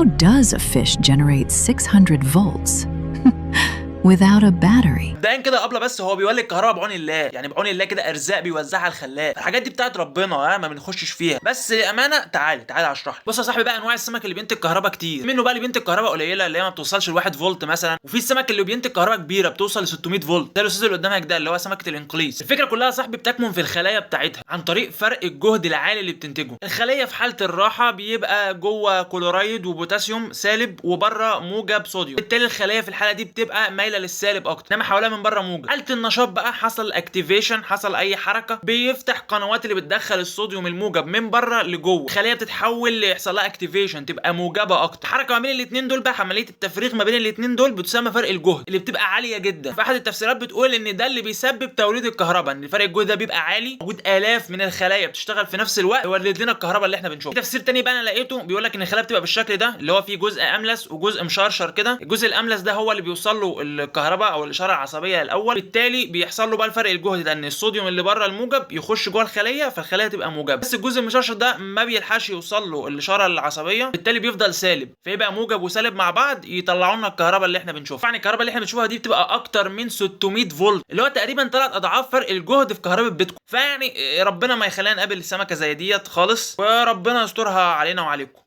How does a fish generate 600 volts without a battery? مبدئيا كده قبل بس هو بيولد الكهرباء بعون الله، يعني بعون الله كده ارزاق بيوزعها الخلاق. الحاجات دي بتاعت ربنا، ما بنخشش فيها. بس للامانه تعالى اشرح لك. بص يا صاحبي بقى، انواع السمك اللي بينتج كهرباء كتير. منه بقى اللي بينتج كهرباء قليله اللي هي ما بتوصلش ل 1 فولت مثلا، وفي السمك اللي بينتج كهرباء كبيره بتوصل ل 600 فولت. ده الاستاذ اللي قدامك ده اللي هو سمكه الانقليص. الفكره كلها يا صاحبي بتكمن في الخلايا بتاعتها عن طريق فرق الجهد العالي اللي بتنتجه. الخليه في حاله الراحه بيبقى جوه كلورايد وبوتاسيوم سالب وبره موجب صوديوم، بالتالي الخليه في الحاله دي بتبقى مايله للسالب اكتر، انما حواليها من بره موجب. حاله النشاط بقى حصل اكتيفيشن، حصل اي حركه بيفتح قنوات اللي بتدخل الصوديوم الموجب من بره لجوه. الخليه بتتحول يحصل لها اكتيفيشن تبقى موجبه اكتر. حركه ما بين الاثنين دول بقى، عمليه التفريغ ما بين الاثنين دول بتسمى فرق الجهد اللي بتبقى عاليه جدا. في احد التفسيرات بتقول ان ده اللي بيسبب توليد الكهرباء، ان فرق الجهد ده بيبقى عالي، موجود الاف من الخلايا بتشتغل في نفس الوقت يولد لنا الكهرباء اللي احنا بنشوفها. في تفسير تاني بقى انا لقيته بيقول لك ان الخلايا بتبقى بالشكل ده، اللي هو فيه جزء املس وجزء مشرشر كده. الجزء الاملس ده هو اللي بيوصل له الكهرباء او الاشاره العصبيه الاول، بالتالي بيحصل له بقى الفرق الجهد ده، ان الصوديوم اللي بره الموجب يخش جوه الخليه فالخليه تبقى موجبه. بس الجزء المشرشر ده ما بيلحقش يوصل له الاشاره العصبيه، بالتالي بيفضل سالب، فيبقى موجب وسالب مع بعض يطلعوا لنا الكهرباء اللي احنا بنشوفها. يعني الكهرباء اللي احنا بنشوفها دي بتبقى اكتر من 600 فولت، اللي هو تقريبا 3 اضعاف فرق الجهد في كهرباء بيتكم. فيعني ربنا ما يخلينا نقابل السمكه زي ديت خالص، وربنا يسترها علينا وعليكم.